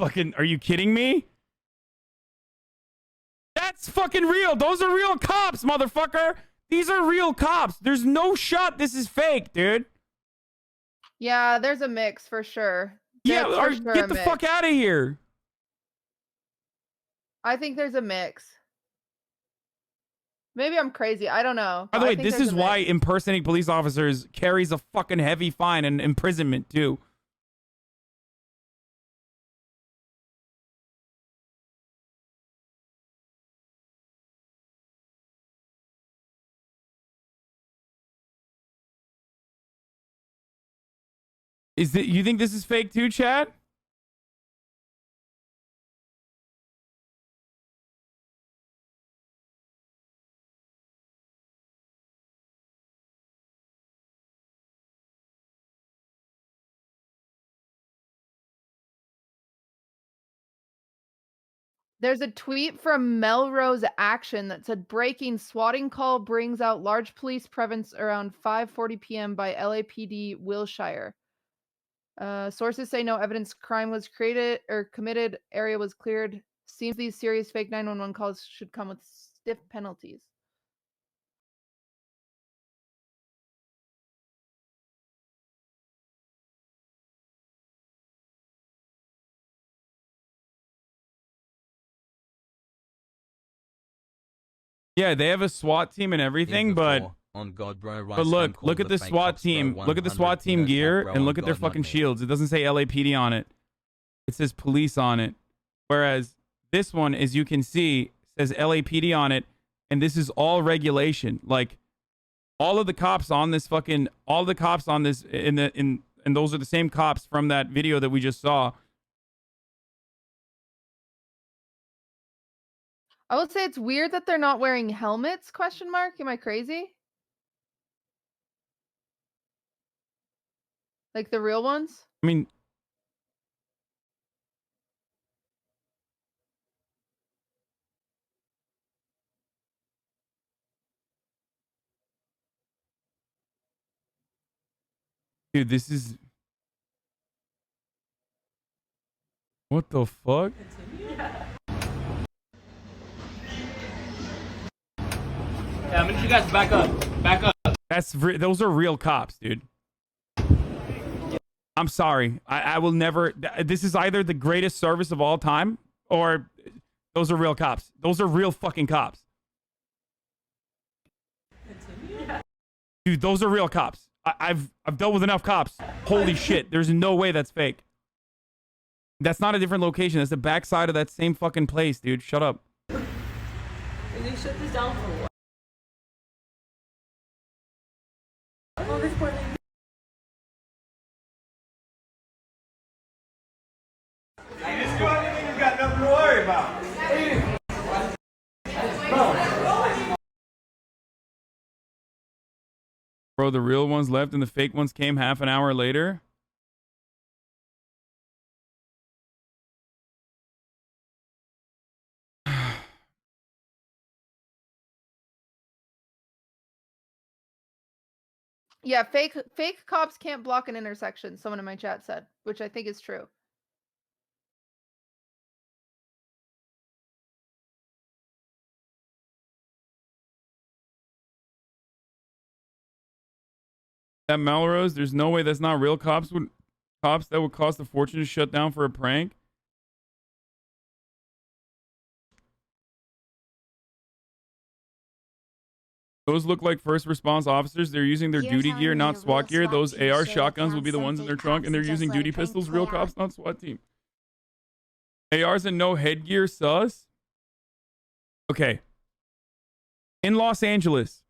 fucking, are you kidding me? That's fucking real. Those are real cops, motherfucker. These are real cops. There's no shot this is fake, dude. Yeah, there's a mix for sure. Yeah, or get the fuck out of here. I think there's a mix. Maybe I'm crazy. I don't know. By the way, this is why impersonating police officers carries a fucking heavy fine and imprisonment, too. You think this is fake too, Chad? There's a tweet from Melrose Action that said breaking swatting call brings out large police presence around 5:40 p.m. by LAPD Wilshire. Sources say no evidence crime was created or committed. Area was cleared. Seems these serious fake 911 calls should come with stiff penalties. Yeah, they have a SWAT team and everything, but on God, bro, but look at the SWAT team. Look at the SWAT team gear and look at their fucking shields. It doesn't say LAPD on it. It says police on it. Whereas this one, as you can see, says LAPD on it, and this is all regulation. Like all of the cops on this fucking, all the cops on this and those are the same cops from that video that we just saw. I would say it's weird that they're not wearing helmets, question mark. Am I crazy? Like the real ones? I mean, dude, this is... What the fuck? Yeah, I'm gonna need you guys to back up. Back up. Those are real cops, dude. I'm sorry. I will never... This is either the greatest service of all time, or those are real cops. Those are real fucking cops. Dude, those are real cops. I've dealt with enough cops. Holy shit. There's no way that's fake. That's not a different location. That's the backside of that same fucking place, dude. Shut up. And they shut this down for what? Got nothing to worry about. Bro, the real ones left and the fake ones came half an hour later. Yeah, fake cops can't block an intersection, someone in my chat said, which I think is true. That Melrose, there's no way that's not real cops that would cost a fortune to shut down for a prank. Those look like first response officers. They're using their duty gear, not SWAT gear. Those AR shotguns will be the ones in their trunk, and they're using duty pistols. Real cops, not SWAT team. ARs and no headgear, sus. Okay. In Los Angeles,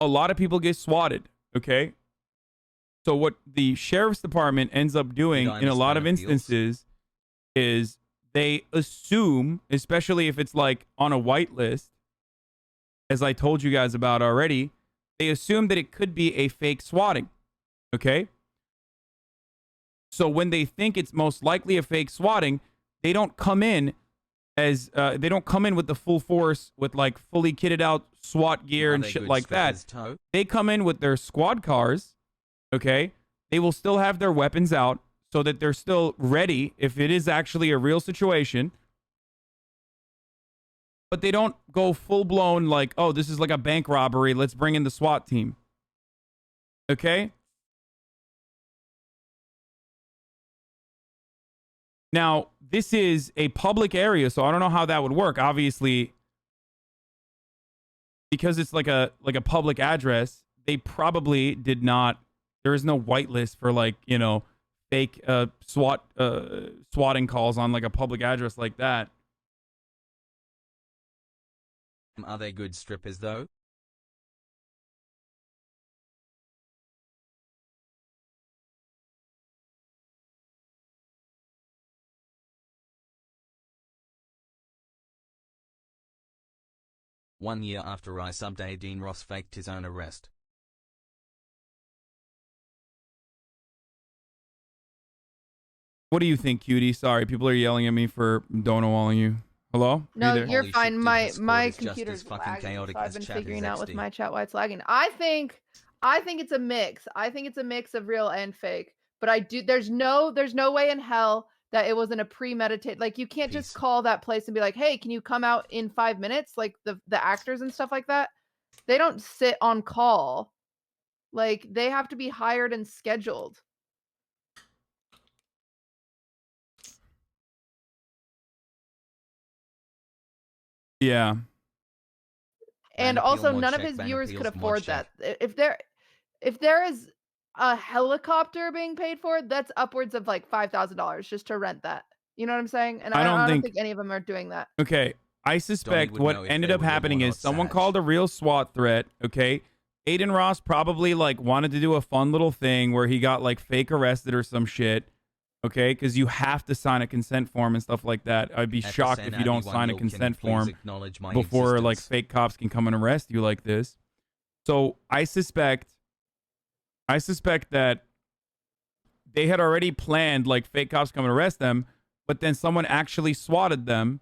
a lot of people get swatted, okay? So what the sheriff's department ends up doing in a lot of instances is they assume, especially if it's like on a white list, as I told you guys about already, they assume that it could be a fake swatting, okay? So when they think it's most likely a fake swatting, they don't come in as they don't come in with the full force with like fully kitted out SWAT gear and shit like that. They come in with their squad cars, okay? They will still have their weapons out so that they're still ready if it is actually a real situation. But they don't go full blown like, oh, this is like a bank robbery. Let's bring in the SWAT team. Okay? Now, this is a public area, so I don't know how that would work. Obviously, because it's like a public address, they probably did not. There is no whitelist for like, you know, fake swatting calls on like a public address like that. Are they good strippers though? One year after I subbed, Adin Ross faked his own arrest. What do you think, cutie? Sorry, people are yelling at me for donowalling you. Hello? No, you you're Holy fine. shit, dude, My this Discord is just computer's as fucking lagging, chaotic so I've as been chat is figuring out with XD. my chat why it's lagging. I think it's a mix. I think it's a mix of real and fake. But there's no way in hell that it wasn't a premeditated. Like, you can't just Peace. call that place and be like, hey, can you come out in 5 minutes? Like the actors and stuff like that. They don't sit on call. Like, they have to be hired and scheduled. Yeah. And Ban also, appeal mod none of check, his ban viewers appeals could mod afford check. that. If there is a helicopter being paid for, that's upwards of like $5,000 just to rent that. You know what I'm saying? And I don't I don't think- think any of them are doing that. Okay. I suspect would what know if ended they up were real happening or is not, someone Saj. called a real SWAT threat. Okay. Adin Ross probably like wanted to do a fun little thing where he got like fake arrested or some shit. Okay. Because you have to sign a consent form and stuff like that. I'd be shocked if you don't sign a consent form before like fake cops can come and arrest you like this. So I suspect that they had already planned like fake cops come and arrest them, but then someone actually swatted them.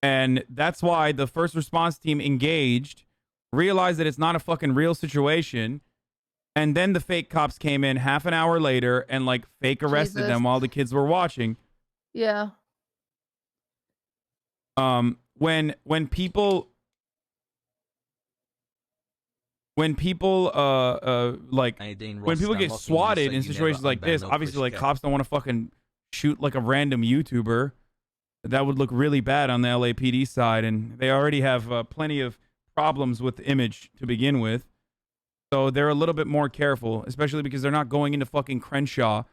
And that's why the first response team engaged, realized that it's not a fucking real situation. And then the fake cops came in half an hour later and like fake arrested Jesus. them while the kids were watching. Yeah. When people like when people get swatted in situations like this, obviously like cops don't want to fucking shoot like a random YouTuber. That would look really bad on the LAPD side, and they already have plenty of problems with the image to begin with. So they're a little bit more careful, especially because they're not going into fucking Crenshaw,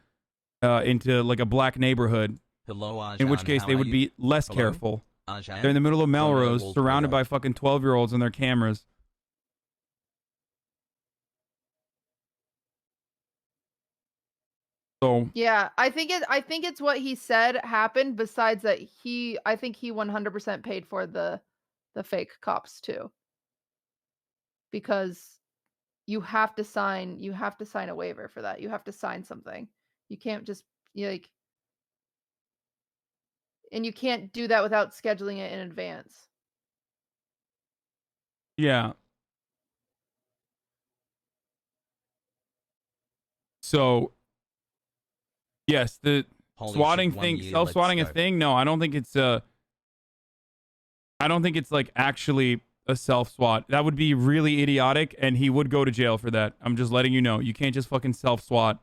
into like a black neighborhood. Hello, Ajan, in which case they would be less Hello? careful. Ajan? They're in the middle of Melrose, Hello? surrounded Hello? by fucking 12-year-olds and their cameras. So Yeah, I think it's what he said happened. Besides that, I think he 100% paid for the fake cops too, because you have to sign a waiver for that. You have to sign something. You can't just like, and you can't do that without scheduling it in advance. yeah. So yes, the Holy swatting shit, 1 thing, year, self-swatting a let's go. thing. No, I don't think it's like actually a self-swat. That would be really idiotic, and he would go to jail for that. I'm just letting you know. You can't just fucking self-swat.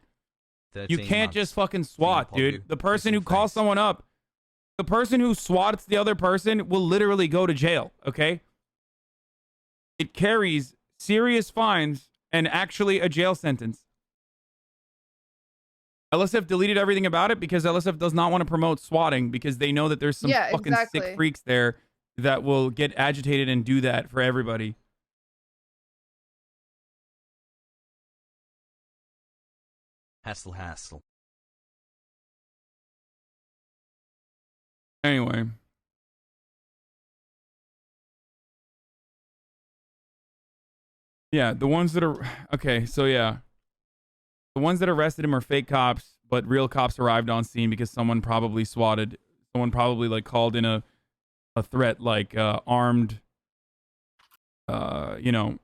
You 13 can't months. just fucking swat, Finger dude. poke, The person who kissing calls face. someone up, the person who swats the other person will literally go to jail, okay? It carries serious fines and actually a jail sentence. LSF deleted everything about it because LSF does not want to promote swatting because they know that there's some Yeah, fucking exactly. sick freaks there that will get agitated and do that for everybody. Hassle. Anyway. Yeah, the ones that are... Okay, so yeah. The ones that arrested him are fake cops, but real cops arrived on scene because someone probably swatted... Someone probably, like, called in a threat, like, armed... you know...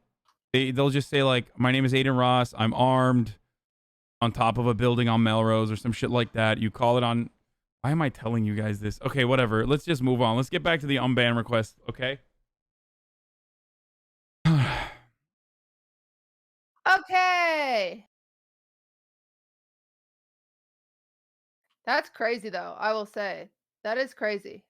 They'll just say, like, my name is Adin Ross, I'm armed, on top of a building on Melrose or some shit like that. You call it on. Why am I telling you guys this? Okay, whatever. Let's just move on. Let's get back to the unban request. Okay. Okay. That's crazy, though. I will say that is crazy.